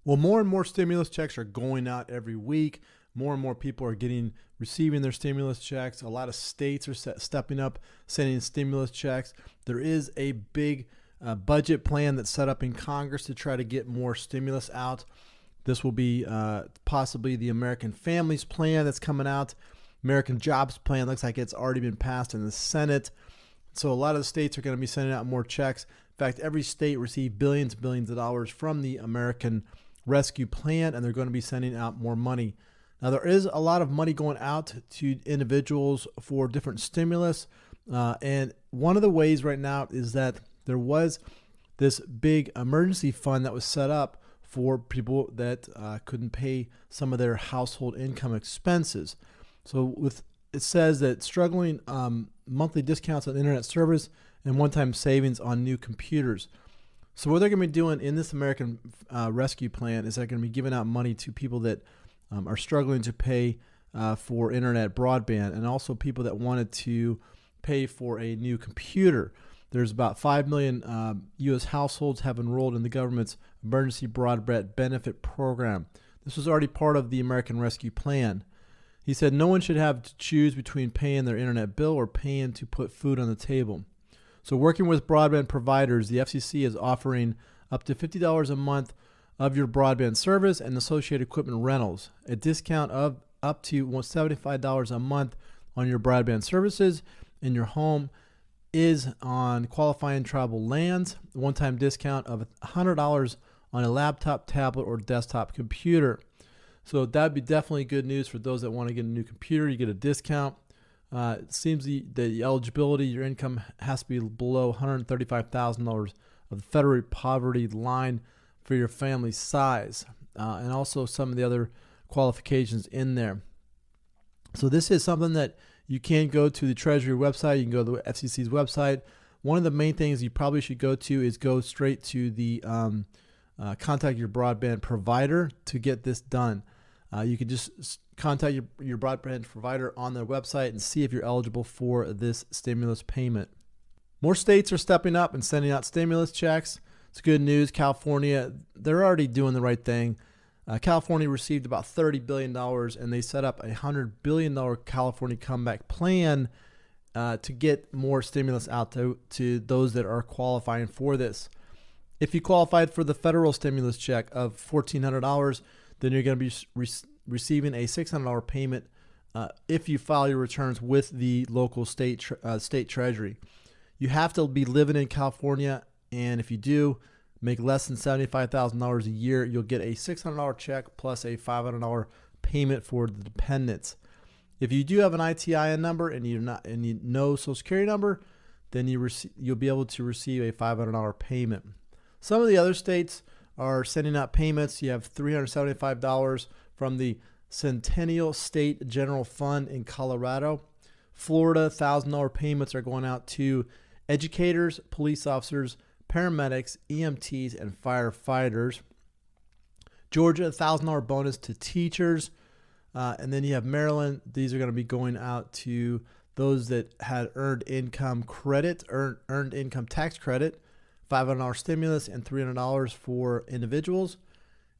Well, more and more stimulus checks are going out every week. More and more people are receiving their stimulus checks. A lot of states are stepping up, sending stimulus checks. There is a big budget plan that's set up in Congress to try to get more stimulus out. This will be possibly the American Families Plan that's coming out. American Jobs Plan looks like it's already been passed in the Senate. So a lot of the states are going to be sending out more checks. In fact, every state received billions and billions of dollars from the American Rescue Plan, and they're going to be sending out more money. Now, there is a lot of money going out to individuals for different stimulus. And one of the ways right now is that there was this big emergency fund that was set up for people that couldn't pay some of their household income expenses. So it says that struggling monthly discounts on internet service and one-time savings on new computers. So what they're going to be doing in this American Rescue Plan is they're going to be giving out money to people that are struggling to pay for internet broadband, and also people that wanted to pay for a new computer. There's about 5 million U.S. households have enrolled in the government's Emergency Broadband Benefit Program. This was already part of the American Rescue Plan. He said no one should have to choose between paying their internet bill or paying to put food on the table. So working with broadband providers, the FCC is offering up to $50 a month of your broadband service and associated equipment rentals, a discount of up to $75 a month on your broadband services in your home is on qualifying tribal lands, a one-time discount of $100 on a laptop, tablet, or desktop computer. So that'd be definitely good news for those that want to get a new computer. You get a discount. It seems the eligibility, your income has to be below $135,000 of the federal poverty line for your family size, and also some of the other qualifications in there. So this is something that you can go to the Treasury website. You can go to the FCC's website. One of the main things you probably should go to is go straight to the contact your broadband provider to get this done. You can just contact your broadband provider on their website and see if you're eligible for this stimulus payment. More states are stepping up and sending out stimulus checks. It's good news. California, they're already doing the right thing. California received about $30 billion, and they set up a $100 billion California comeback plan to get more stimulus out to those that are qualifying for this. If you qualified for the federal stimulus check of $1,400, then you're going to be receiving a $600 payment if you file your returns with the local state treasury. You have to be living in California, and if you do make less than $75,000 a year, you'll get a $600 check plus a $500 payment for the dependents. If you do have an ITIN number and you know Social Security number, then you'll be able to receive a $500 payment. Some of the other states are sending out payments. You have $375 from the Centennial State General Fund in Colorado. Florida, $1,000 payments are going out to educators, police officers, paramedics, EMTs, and firefighters. Georgia, $1,000 bonus to teachers. And then you have Maryland. These are going to be going out to those that had earned income tax credit, $500 stimulus, and $300 for individuals.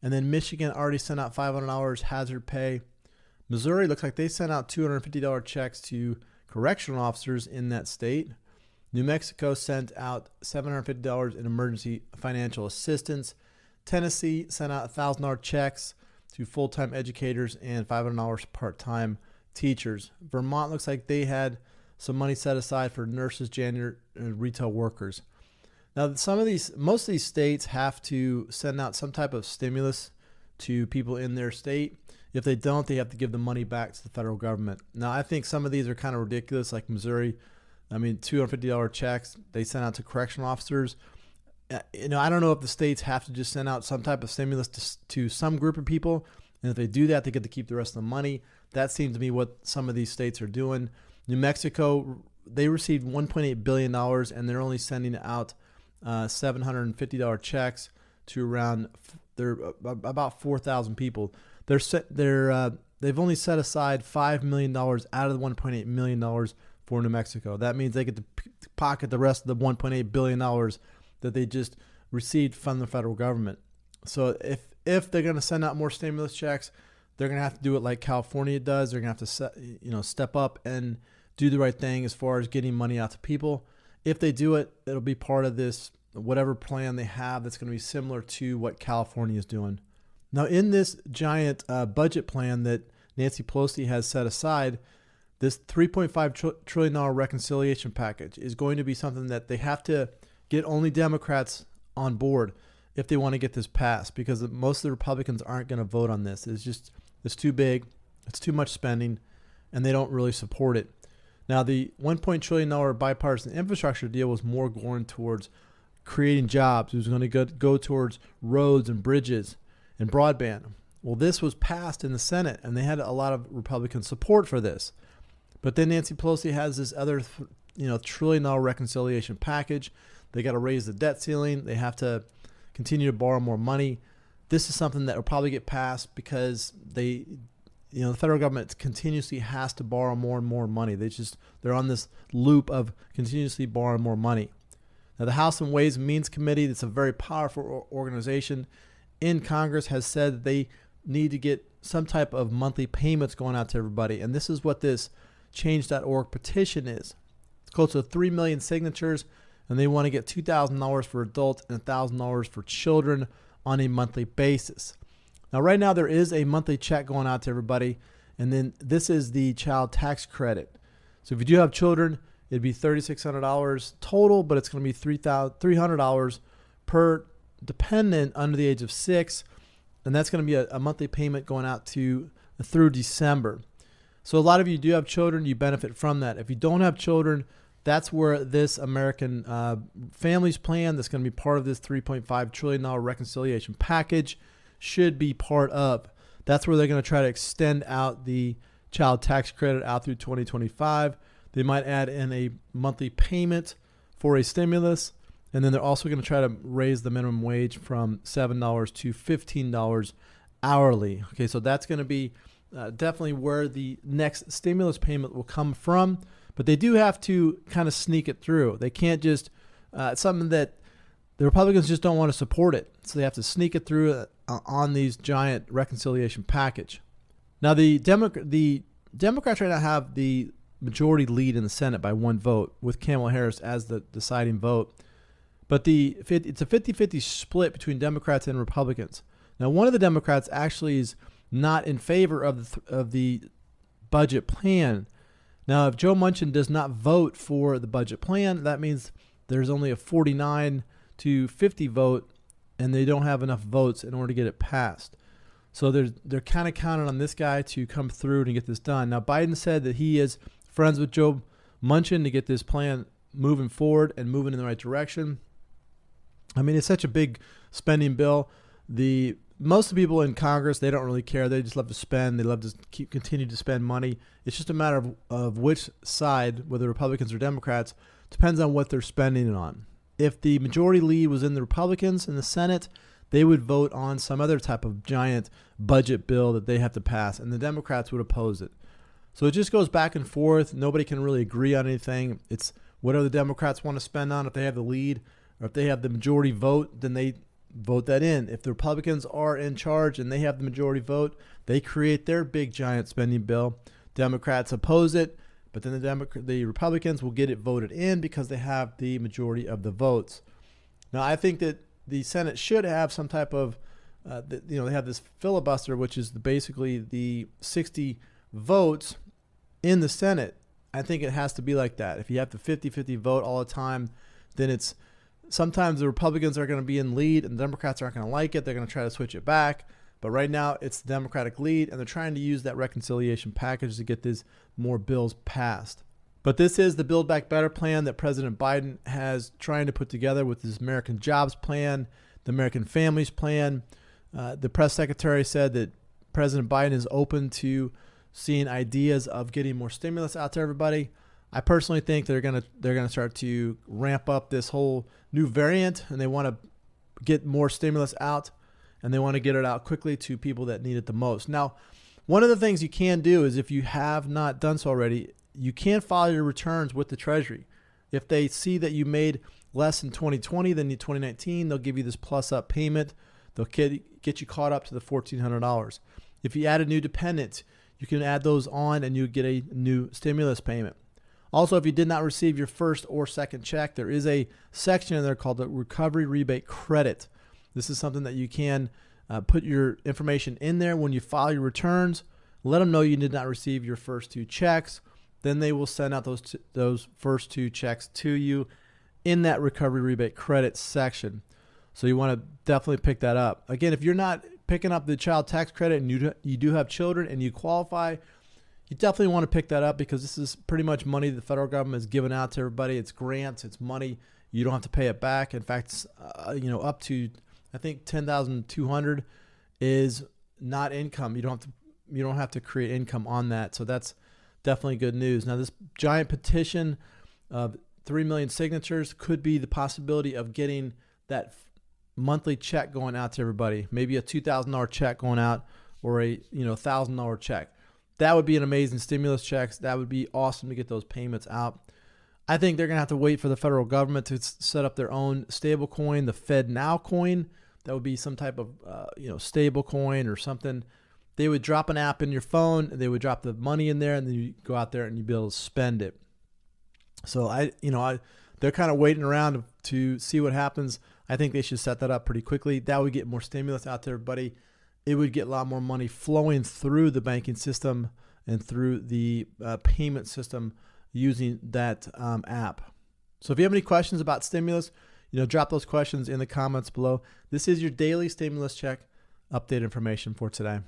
And then Michigan already sent out $500 hazard pay. Missouri looks like they sent out $250 checks to correctional officers in that state. New Mexico sent out $750 in emergency financial assistance. Tennessee sent out $1,000 checks to full-time educators and $500 part-time teachers. Vermont looks like they had some money set aside for nurses, janitor, and retail workers. Now, most of these states have to send out some type of stimulus to people in their state. If they don't, they have to give the money back to the federal government. Now, I think some of these are kind of ridiculous, like Missouri. I mean, $250 checks they sent out to correctional officers. I don't know if the states have to just send out some type of stimulus to some group of people, and if they do that, they get to keep the rest of the money. That seems to be what some of these states are doing. New Mexico, they received $1.8 billion, and they're only sending out $750 checks to about 4,000 people. They've only set aside $5 million out of the $1.8 million for New Mexico. That means they get to pocket the rest of the $1.8 billion that they just received from the federal government. So if they're going to send out more stimulus checks, they're going to have to do it like California does. They're going to have to step up and do the right thing as far as getting money out to people. If they do it, it'll be part of this whatever plan they have that's going to be similar to what California is doing. Now, in this giant budget plan that Nancy Pelosi has set aside, this $3.5 trillion reconciliation package is going to be something that they have to get only Democrats on board if they want to get this passed, because most of the Republicans aren't going to vote on this. It's too big, it's too much spending, and they don't really support it. Now, the $1 trillion bipartisan infrastructure deal was more going towards creating jobs. It was going to go towards roads and bridges and broadband. Well, this was passed in the Senate, and they had a lot of Republican support for this. But then Nancy Pelosi has this other, $1 trillion reconciliation package. They got to raise the debt ceiling. They have to continue to borrow more money. This is something that will probably get passed because the federal government continuously has to borrow more and more money. They're on this loop of continuously borrowing more money. Now, the House and Ways and Means Committee, that's a very powerful organization in Congress, has said that they need to get some type of monthly payments going out to everybody. And this is what this change.org petition is. It's close to 3 million signatures, and they want to get $2,000 for adults and $1,000 for children on a monthly basis. Now, right now, there is a monthly check going out to everybody, and then this is the child tax credit. So if you do have children, it'd be $3,600 total, but it's going to be $300 per dependent under the age of 6, and that's going to be a monthly payment going out through December. So a lot of you do have children, you benefit from that. If you don't have children, that's where this American Families Plan that's going to be part of this $3.5 trillion reconciliation package should be part of. That's where they're going to try to extend out the child tax credit out through 2025. They might add in a monthly payment for a stimulus, and then they're also going to try to raise the minimum wage from $7 to $15 hourly. Okay, so that's going to be definitely where the next stimulus payment will come from, but they do have to kind of sneak it through. They can't just, it's something that the Republicans just don't want to support it, so they have to sneak it through on these giant reconciliation package. Now, the Democrats right now have the majority lead in the Senate by one vote, with Kamala Harris as the deciding vote. But it's a 50-50 split between Democrats and Republicans. Now, one of the Democrats actually is not in favor of the budget plan. Now, if Joe Manchin does not vote for the budget plan, that means there's only a 49 to 50 vote, and they don't have enough votes in order to get it passed. So they're kind of counting on this guy to come through and get this done. Now, Biden said that he is friends with Joe Manchin to get this plan moving forward and moving in the right direction. I mean, it's such a big spending bill. Most of the people in Congress, they don't really care. They just love to spend. They love to continue to spend money. It's just a matter of which side, whether Republicans or Democrats, depends on what they're spending it on. If the majority lead was in the Republicans in the Senate, they would vote on some other type of giant budget bill that they have to pass, and the Democrats would oppose it. So it just goes back and forth. Nobody can really agree on anything. It's whatever the Democrats want to spend on. If they have the lead or if they have the majority vote, then they vote that in. If the Republicans are in charge and they have the majority vote, they create their big giant spending bill. Democrats oppose it, but then the Republicans will get it voted in because they have the majority of the votes. Now, I think that the Senate should have some type of, they have this filibuster, which is basically the 60 votes in the Senate. I think it has to be like that. If you have the 50-50 vote all the time, then sometimes the Republicans are going to be in lead and the Democrats aren't going to like it. They're going to try to switch it back. But right now it's the Democratic lead, and they're trying to use that reconciliation package to get these more bills passed. But this is the Build Back Better plan that President Biden has trying to put together with his American Jobs Plan, the American Families Plan. The press secretary said that President Biden is open to seeing ideas of getting more stimulus out to everybody. I personally think they're gonna start to ramp up this whole new variant, and they want to get more stimulus out, and they want to get it out quickly to people that need it the most. Now, one of the things you can do is, if you have not done so already, you can file your returns with the Treasury. If they see that you made less in 2020 than in 2019, they'll give you this plus up payment. They'll keep get you caught up to the $1,400. If you add a new dependent, you can add those on and you get a new stimulus payment. Also, if you did not receive your first or second check, there is a section in there called the Recovery Rebate Credit. This is something that you can put your information in there when you file your returns. Let them know you did not receive your first 2 checks. Then they will send out those first 2 checks to you in that Recovery Rebate Credit section. So you want to definitely pick that up. Again, if you're not picking up the child tax credit and you do have children and you qualify, you definitely want to pick that up, because this is pretty much money the federal government is giving out to everybody. It's grants, it's money. You don't have to pay it back. In fact, up to, I think, $10,200 is not income. You don't have to create income on that. So that's definitely good news. Now, this giant petition of 3 million signatures could be the possibility of getting that monthly check going out to everybody. Maybe a $2,000 check going out, or a $1,000 check. That would be an amazing stimulus checks. That would be awesome to get those payments out. I think they're going to have to wait for the federal government to set up their own stable coin, the Fed Now coin. That would be some type of stable coin or something. They would drop an app in your phone, they would drop the money in there, and then you go out there and you'd be able to spend it. So they're kind of waiting around to see what happens. I think they should set that up pretty quickly. That would get more stimulus out to everybody. It would get a lot more money flowing through the banking system and through the payment system using that app. So if you have any questions about stimulus, drop those questions in the comments below. This is your daily stimulus check update information for today.